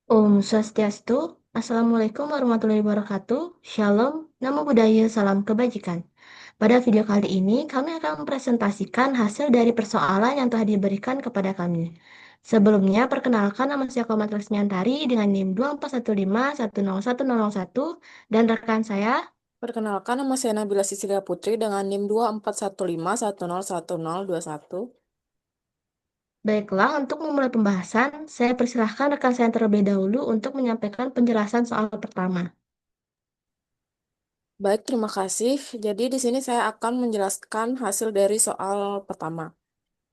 Om Swastiastu, Assalamualaikum warahmatullahi wabarakatuh, Shalom, Namo Buddhaya, Salam Kebajikan. Pada video kali ini, kami akan mempresentasikan hasil dari persoalan yang telah diberikan kepada kami. Sebelumnya, perkenalkan nama saya Komat Resmiantari dengan NIM 241510101 dan rekan saya. Perkenalkan, nama saya Nabila Sisilia Putri dengan NIM 24151011021. Baiklah, untuk memulai pembahasan, saya persilahkan rekan saya terlebih dahulu untuk menyampaikan penjelasan soal pertama. Baik, terima kasih. Jadi di sini saya akan menjelaskan hasil dari soal pertama.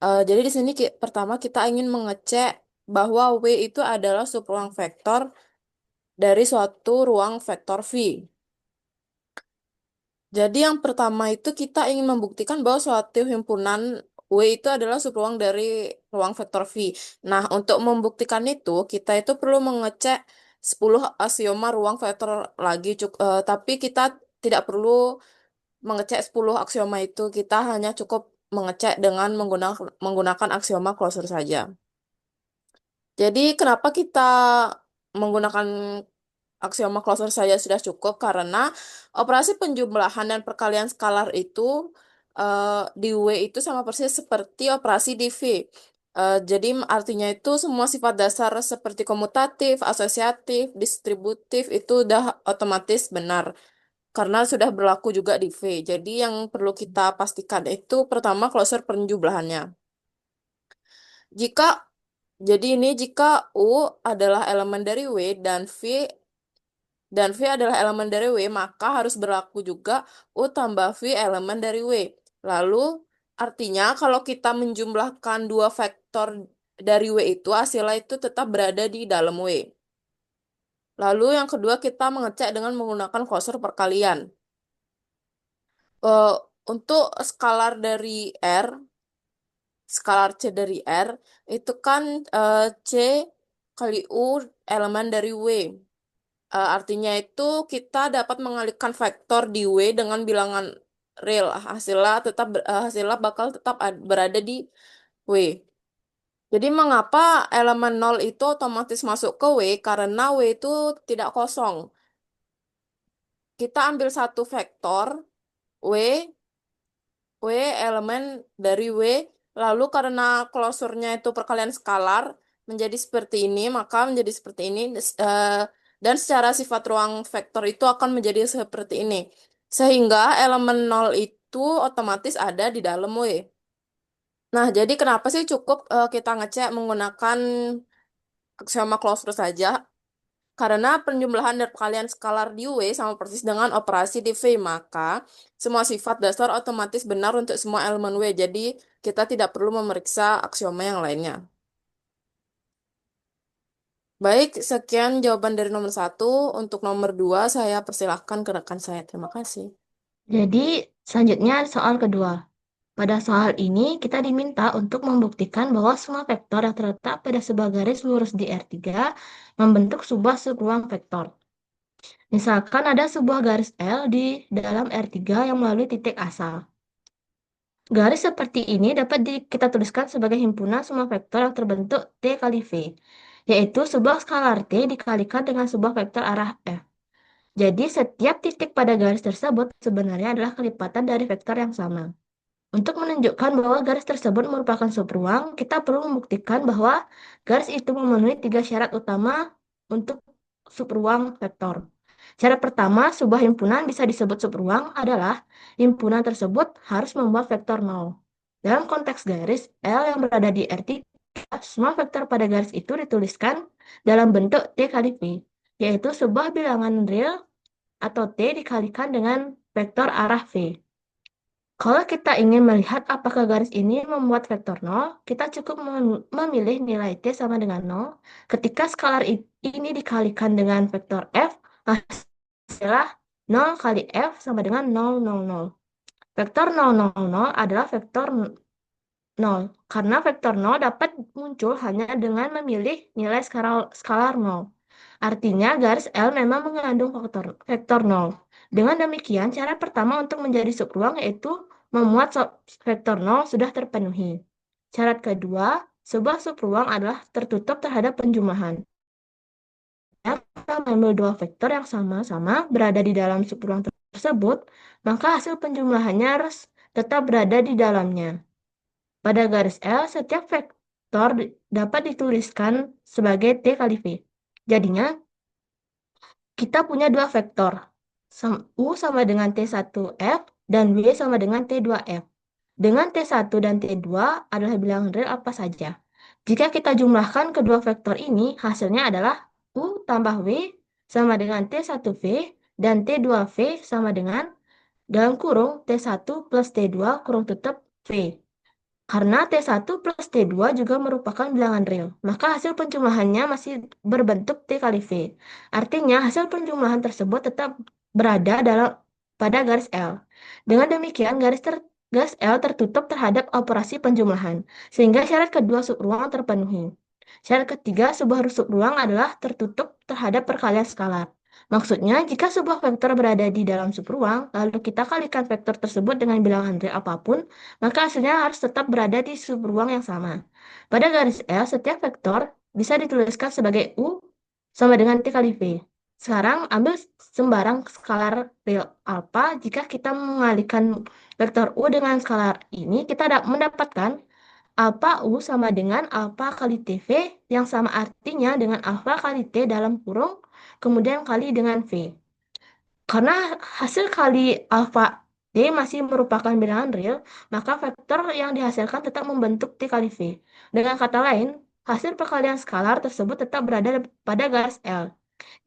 Jadi di sini pertama kita ingin mengecek bahwa W itu adalah subruang vektor dari suatu ruang vektor V. Jadi yang pertama itu kita ingin membuktikan bahwa suatu himpunan W itu adalah subruang dari ruang vektor V. Nah, untuk membuktikan itu, kita itu perlu mengecek 10 aksioma ruang vektor lagi. Tapi kita tidak perlu mengecek 10 aksioma itu. Kita hanya cukup mengecek dengan menggunakan aksioma closure saja. Jadi, kenapa kita menggunakan aksioma closure saja sudah cukup karena operasi penjumlahan dan perkalian skalar itu di W itu sama persis seperti operasi di V. Jadi artinya itu semua sifat dasar seperti komutatif, asosiatif, distributif itu udah otomatis benar karena sudah berlaku juga di V. Jadi yang perlu kita pastikan itu pertama closure penjumlahannya. Jika jika U adalah elemen dari W dan V adalah elemen dari W, maka harus berlaku juga U tambah V elemen dari W. Lalu, artinya kalau kita menjumlahkan dua vektor dari W itu, hasilnya itu tetap berada di dalam W. Lalu yang kedua, kita mengecek dengan menggunakan closure perkalian. Eh, untuk skalar C dari R, itu kan C kali U elemen dari W. Artinya itu kita dapat mengalihkan vektor di W dengan bilangan real. Hasilnya bakal tetap berada di W. Jadi mengapa elemen nol itu otomatis masuk ke W? Karena W itu tidak kosong. Kita ambil satu vektor W, W elemen dari W, lalu karena klosurnya itu perkalian skalar menjadi seperti ini, maka menjadi seperti ini. Dan secara sifat ruang vektor itu akan menjadi seperti ini. Sehingga elemen nol itu otomatis ada di dalam W. Nah, jadi kenapa sih cukup kita ngecek menggunakan aksioma closure saja? Karena penjumlahan dan perkalian skalar di W sama persis dengan operasi di V, maka semua sifat dasar otomatis benar untuk semua elemen W. Jadi kita tidak perlu memeriksa aksioma yang lainnya. Baik, sekian jawaban dari nomor satu. Untuk nomor dua, saya persilahkan ke rekan saya. Terima kasih. Jadi, selanjutnya soal kedua. Pada soal ini, kita diminta untuk membuktikan bahwa semua vektor yang terletak pada sebuah garis lurus di R3 membentuk sebuah subruang vektor. Misalkan ada sebuah garis L di dalam R3 yang melalui titik asal. Garis seperti ini dapat kita tuliskan sebagai himpunan semua vektor yang terbentuk T kali V, yaitu sebuah skalar T dikalikan dengan sebuah vektor arah F. Jadi, setiap titik pada garis tersebut sebenarnya adalah kelipatan dari vektor yang sama. Untuk menunjukkan bahwa garis tersebut merupakan subruang, kita perlu membuktikan bahwa garis itu memenuhi tiga syarat utama untuk subruang vektor. Syarat pertama, sebuah himpunan bisa disebut subruang adalah himpunan tersebut harus membuat vektor nol. Dalam konteks garis L yang berada di R3, semua vektor pada garis itu dituliskan dalam bentuk T kali V, yaitu sebuah bilangan real atau T dikalikan dengan vektor arah V. Kalau kita ingin melihat apakah garis ini membuat vektor nol, kita cukup memilih nilai T sama dengan nol. Ketika skalar ini dikalikan dengan vektor F, hasilnya 0 kali F sama dengan 0, 0, 0. Vektor 0, 0, 0 adalah vektor 0, karena vektor 0 dapat muncul hanya dengan memilih nilai skalar 0. Artinya garis L memang mengandung vektor 0. Dengan demikian, cara pertama untuk menjadi subruang yaitu memuat vektor 0 sudah terpenuhi. Syarat kedua, sebuah subruang adalah tertutup terhadap penjumlahan. mengambil dua vektor yang sama-sama berada di dalam subruang tersebut, maka hasil penjumlahannya harus tetap berada di dalamnya. Pada garis L, setiap vektor dapat dituliskan sebagai T kali V. Jadinya, kita punya dua vektor. U sama dengan T1F dan W sama dengan T2F. Dengan T1 dan T2 adalah bilangan real apa saja. Jika kita jumlahkan kedua vektor ini, hasilnya adalah U tambah W sama dengan T1V dan T2V sama dengan dalam kurung T1 plus T2 kurung tutup V. Karena T1 plus T2 juga merupakan bilangan real, maka hasil penjumlahannya masih berbentuk T kali V. Artinya, hasil penjumlahan tersebut tetap berada pada garis L. Dengan demikian, garis L tertutup terhadap operasi penjumlahan, sehingga syarat kedua subruang terpenuhi. Syarat ketiga, sebuah subruang adalah tertutup terhadap perkalian skalar. Maksudnya, jika sebuah vektor berada di dalam subruang, lalu kita kalikan vektor tersebut dengan bilangan real apapun, maka hasilnya harus tetap berada di subruang yang sama. Pada garis L, setiap vektor bisa dituliskan sebagai U sama dengan T kali V. Sekarang ambil sembarang skalar real alfa. Jika kita mengalihkan vektor U dengan skalar ini, kita mendapatkan alfa U sama dengan alfa kali TV yang sama artinya dengan alfa kali T dalam kurung, kemudian kali dengan V. Karena hasil kali alfa D masih merupakan bilangan real, maka vektor yang dihasilkan tetap membentuk T kali V. Dengan kata lain, hasil perkalian skalar tersebut tetap berada pada garis L.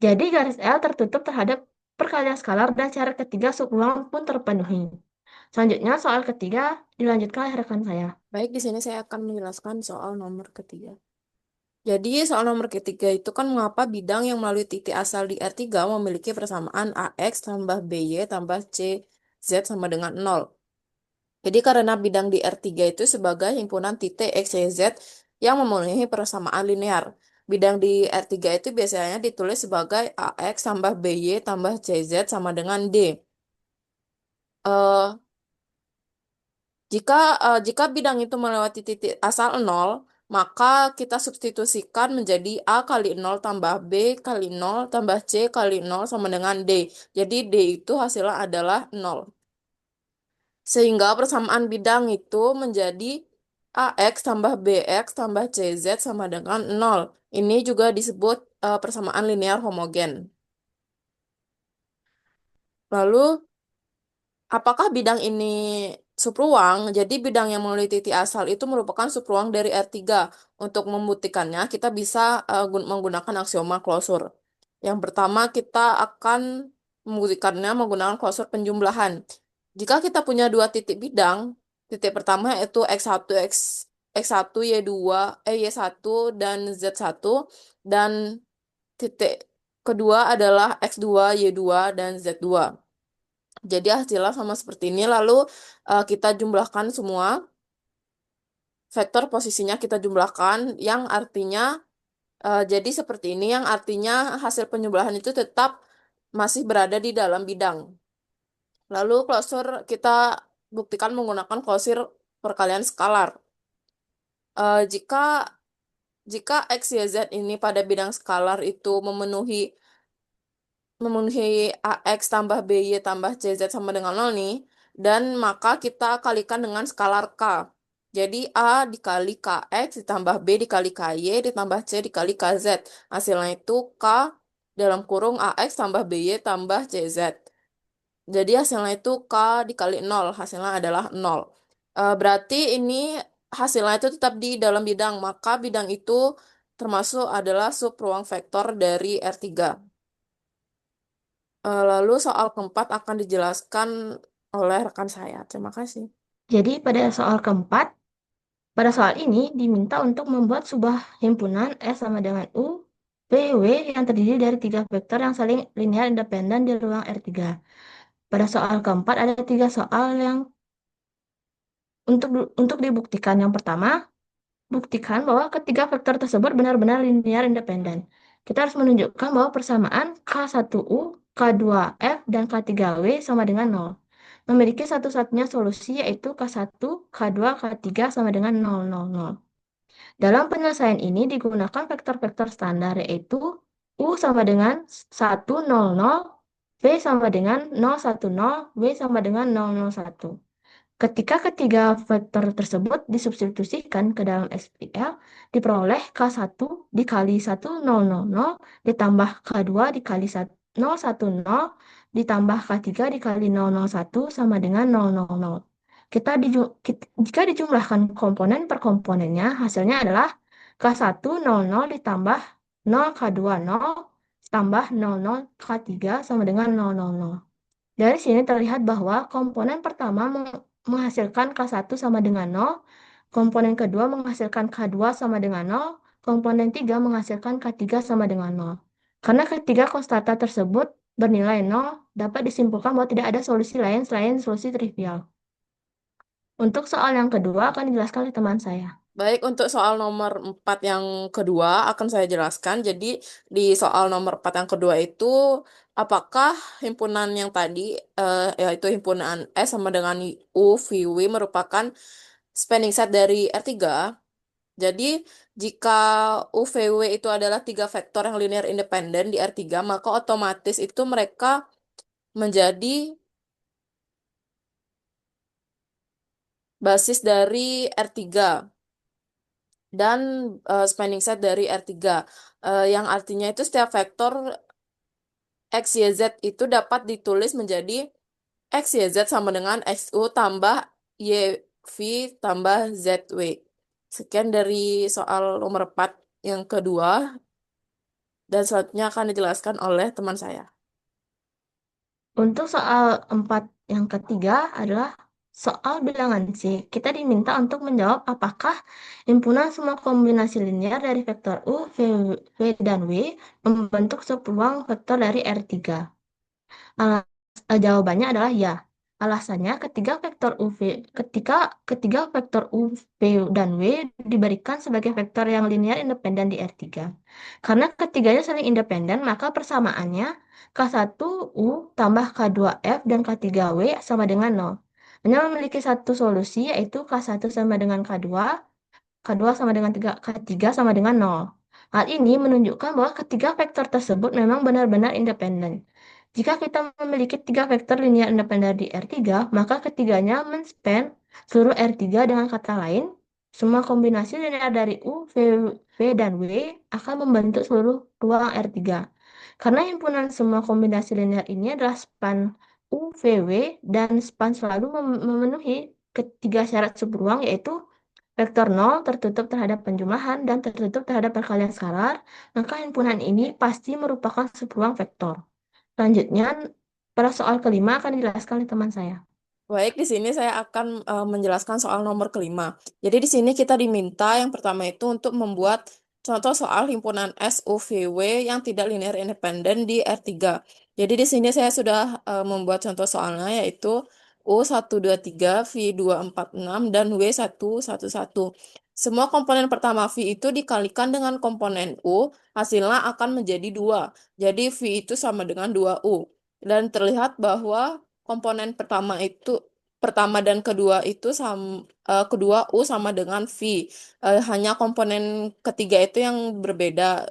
Jadi garis L tertutup terhadap perkalian skalar dan syarat ketiga subruang pun terpenuhi. Selanjutnya soal ketiga dilanjutkan oleh rekan saya. Baik, di sini saya akan menjelaskan soal nomor ketiga. Jadi soal nomor ketiga itu kan mengapa bidang yang melalui titik asal di R3 memiliki persamaan AX tambah BY tambah CZ sama dengan 0. Jadi karena bidang di R3 itu sebagai himpunan titik X, Y, Z yang memenuhi persamaan linear. Bidang di R3 itu biasanya ditulis sebagai AX tambah BY tambah CZ sama dengan D. Eh, jika bidang itu melewati titik asal 0, maka kita substitusikan menjadi A kali 0 tambah B kali 0 tambah C kali 0 sama dengan D. Jadi D itu hasilnya adalah 0. Sehingga persamaan bidang itu menjadi AX tambah BX tambah CZ sama dengan 0. Ini juga disebut persamaan linear homogen. Lalu, apakah bidang ini subruang? Jadi bidang yang melalui titik asal itu merupakan subruang dari R3. Untuk membuktikannya, kita bisa menggunakan aksioma klosur. Yang pertama, kita akan membuktikannya menggunakan klosur penjumlahan. Jika kita punya dua titik bidang, titik pertama yaitu X1, Y1 dan Z1, dan titik kedua adalah X2, Y2, dan Z2. Jadi hasilnya sama seperti ini. Lalu kita jumlahkan semua. Vektor posisinya kita jumlahkan yang artinya jadi seperti ini yang artinya hasil penjumlahan itu tetap masih berada di dalam bidang. Lalu klosur kita buktikan menggunakan klosur perkalian skalar. Jika jika X, Y, Z ini pada bidang skalar itu memenuhi AX tambah BY tambah CZ sama dengan 0 nih. Dan maka kita kalikan dengan skalar K. Jadi A dikali KX ditambah B dikali KY ditambah C dikali KZ. Hasilnya itu K dalam kurung AX tambah BY tambah CZ. Jadi hasilnya itu K dikali 0. Hasilnya adalah 0. Berarti ini hasilnya itu tetap di dalam bidang. Maka bidang itu termasuk adalah subruang vektor dari R3. Lalu soal keempat akan dijelaskan oleh rekan saya. Terima kasih. Jadi pada soal ini diminta untuk membuat sebuah himpunan S sama dengan U, P, W yang terdiri dari tiga vektor yang saling linear independen di ruang R3. Pada soal keempat ada tiga soal yang untuk dibuktikan. Yang pertama, buktikan bahwa ketiga vektor tersebut benar-benar linear independen. Kita harus menunjukkan bahwa persamaan K1U, K2F, dan K3W sama dengan 0. Memiliki satu-satunya solusi yaitu K1, K2, K3 sama dengan 0, 0, 0. Dalam penyelesaian ini digunakan vektor-vektor standar yaitu U sama dengan 100, V sama dengan 010, W sama dengan 001. Ketika ketiga vektor tersebut disubstitusikan ke dalam SPL, diperoleh K1 dikali 1000 ditambah K2 dikali 010 ditambah K3 dikali 001 sama dengan 000. Jika dijumlahkan komponen per komponennya, hasilnya adalah K1 00 ditambah 0 K2 0 tambah 00 K3 sama dengan 000. Dari sini terlihat bahwa komponen pertama menghasilkan K1 sama dengan 0, komponen kedua menghasilkan K2 sama dengan 0, komponen 3 menghasilkan K3 sama dengan 0. Karena ketiga konstanta tersebut bernilai 0, dapat disimpulkan bahwa tidak ada solusi lain selain solusi trivial. Untuk soal yang kedua akan dijelaskan oleh teman saya. Baik, untuk soal nomor 4 yang kedua akan saya jelaskan. Jadi, di soal nomor 4 yang kedua itu, apakah himpunan yang tadi, yaitu himpunan S sama dengan U, V, W, merupakan spanning set dari R3? Jadi, jika U, V, W itu adalah tiga vektor yang linear independen di R3, maka otomatis itu mereka menjadi basis dari R3 dan spanning set dari R3, yang artinya itu setiap vektor X, Y, Z itu dapat ditulis menjadi X, Y, Z sama dengan XU tambah Y, V tambah ZW. Sekian dari soal nomor 4 yang kedua, dan selanjutnya akan dijelaskan oleh teman saya. Untuk soal 4 yang ketiga adalah soal bilangan C. Kita diminta untuk menjawab apakah himpunan semua kombinasi linear dari vektor U, V, dan W membentuk subruang vektor dari R3. Jawabannya adalah ya. Alasannya ketika ketiga vektor U, V, dan W diberikan sebagai vektor yang linear independen di R3. Karena ketiganya saling independen, maka persamaannya K1U tambah K2F dan K3W sama dengan 0. Hanya memiliki satu solusi, yaitu K1 sama dengan K2, K2 sama dengan 3, K3 sama dengan 0. Hal ini menunjukkan bahwa ketiga vektor tersebut memang benar-benar independen. Jika kita memiliki tiga vektor linear independen di R3, maka ketiganya menspan seluruh R3. Dengan kata lain, semua kombinasi linear dari U, V, dan W akan membentuk seluruh ruang R3. Karena himpunan semua kombinasi linear ini adalah span U, V, W, dan span selalu memenuhi ketiga syarat subruang, yaitu vektor 0 tertutup terhadap penjumlahan dan tertutup terhadap perkalian skalar, maka himpunan ini pasti merupakan subruang vektor. Selanjutnya, pada soal kelima akan dijelaskan oleh teman saya. Baik, di sini saya akan menjelaskan soal nomor kelima. Jadi di sini kita diminta yang pertama itu untuk membuat contoh soal himpunan SUVW yang tidak linear independen di R3. Jadi di sini saya sudah membuat contoh soalnya, yaitu U123, V246, dan W111. Semua komponen pertama V itu dikalikan dengan komponen U, hasilnya akan menjadi 2. Jadi V itu sama dengan 2U. Dan terlihat bahwa komponen pertama dan kedua itu kedua U sama dengan V. Hanya komponen ketiga itu yang berbeda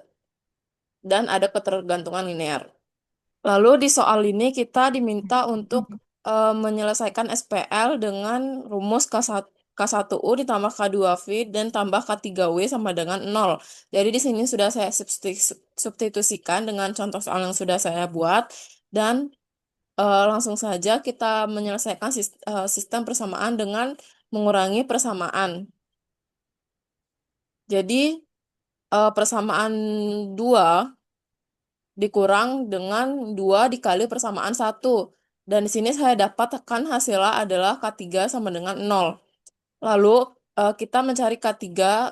dan ada ketergantungan linear. Lalu di soal ini kita diminta untuk menyelesaikan SPL dengan rumus K1U ditambah K2V dan tambah K3W sama dengan 0. Jadi di sini sudah saya substitusikan dengan contoh soal yang sudah saya buat, dan langsung saja kita menyelesaikan sistem persamaan dengan mengurangi persamaan. Jadi persamaan 2 dikurang dengan 2 dikali persamaan 1. Dan di sini saya dapatkan hasilnya adalah K3 sama dengan 0. Lalu kita mencari K3.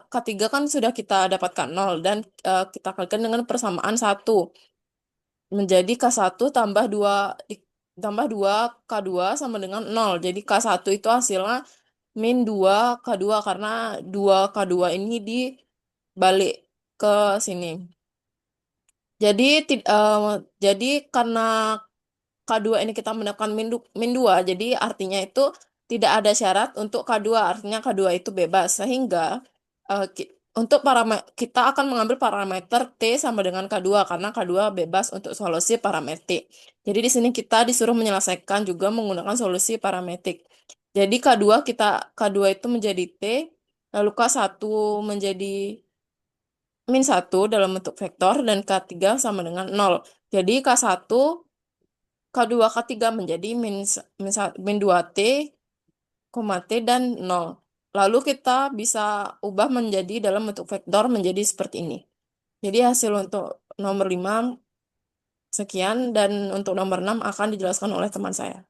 K3 kan sudah kita dapatkan 0 dan kita kalikan dengan persamaan 1. Menjadi K1 tambah 2 tambah 2 K2 sama dengan 0. Jadi K1 itu hasilnya min 2 K2 karena 2 K2 ini dibalik ke sini. Jadi jadi karena K2 ini kita mendapatkan min 2, jadi artinya itu tidak ada syarat untuk K2, artinya K2 itu bebas. Sehingga Untuk kita akan mengambil parameter T sama dengan K2 karena K2 bebas untuk solusi parametrik. Jadi di sini kita disuruh menyelesaikan juga menggunakan solusi parametrik. Jadi K2 itu menjadi T, lalu K1 menjadi min 1 dalam bentuk vektor dan K3 sama dengan 0. Jadi K2, K3 menjadi min 2T, T dan 0. Lalu kita bisa ubah menjadi dalam bentuk vektor menjadi seperti ini. Jadi hasil untuk nomor 5 sekian dan untuk nomor 6 akan dijelaskan oleh teman saya.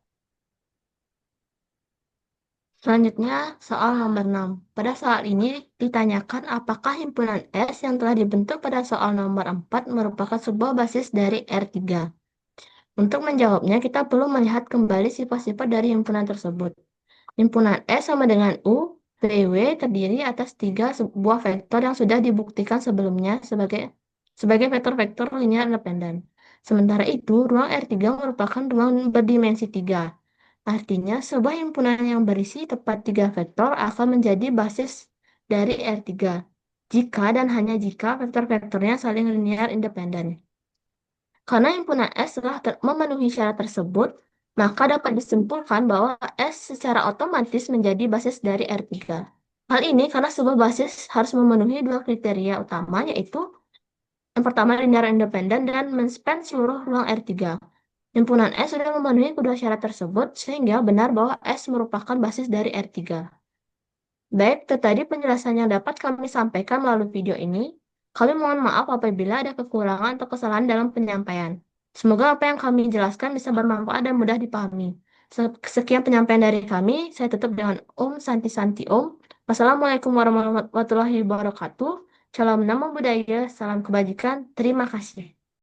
Selanjutnya, soal nomor 6. Pada soal ini ditanyakan apakah himpunan S yang telah dibentuk pada soal nomor 4 merupakan sebuah basis dari R3. Untuk menjawabnya, kita perlu melihat kembali sifat-sifat dari himpunan tersebut. Himpunan S sama dengan U, PW terdiri atas tiga sebuah vektor yang sudah dibuktikan sebelumnya sebagai vektor-vektor linear independen. Sementara itu, ruang R3 merupakan ruang berdimensi 3. Artinya, sebuah himpunan yang berisi tepat tiga vektor akan menjadi basis dari R3. Jika dan hanya jika vektor-vektornya saling linear independen. Karena himpunan S telah memenuhi syarat tersebut, maka dapat disimpulkan bahwa S secara otomatis menjadi basis dari R3. Hal ini karena sebuah basis harus memenuhi dua kriteria utama, yaitu yang pertama linear independen dan menspan seluruh ruang R3. Himpunan S sudah memenuhi kedua syarat tersebut, sehingga benar bahwa S merupakan basis dari R3. Baik, itu tadi penjelasan yang dapat kami sampaikan melalui video ini. Kami mohon maaf apabila ada kekurangan atau kesalahan dalam penyampaian. Semoga apa yang kami jelaskan bisa bermanfaat dan mudah dipahami. Sekian penyampaian dari kami. Saya tutup dengan Om Santi Santi Om. Wassalamualaikum warahmatullahi wabarakatuh. Salam nama budaya, salam kebajikan. Terima kasih.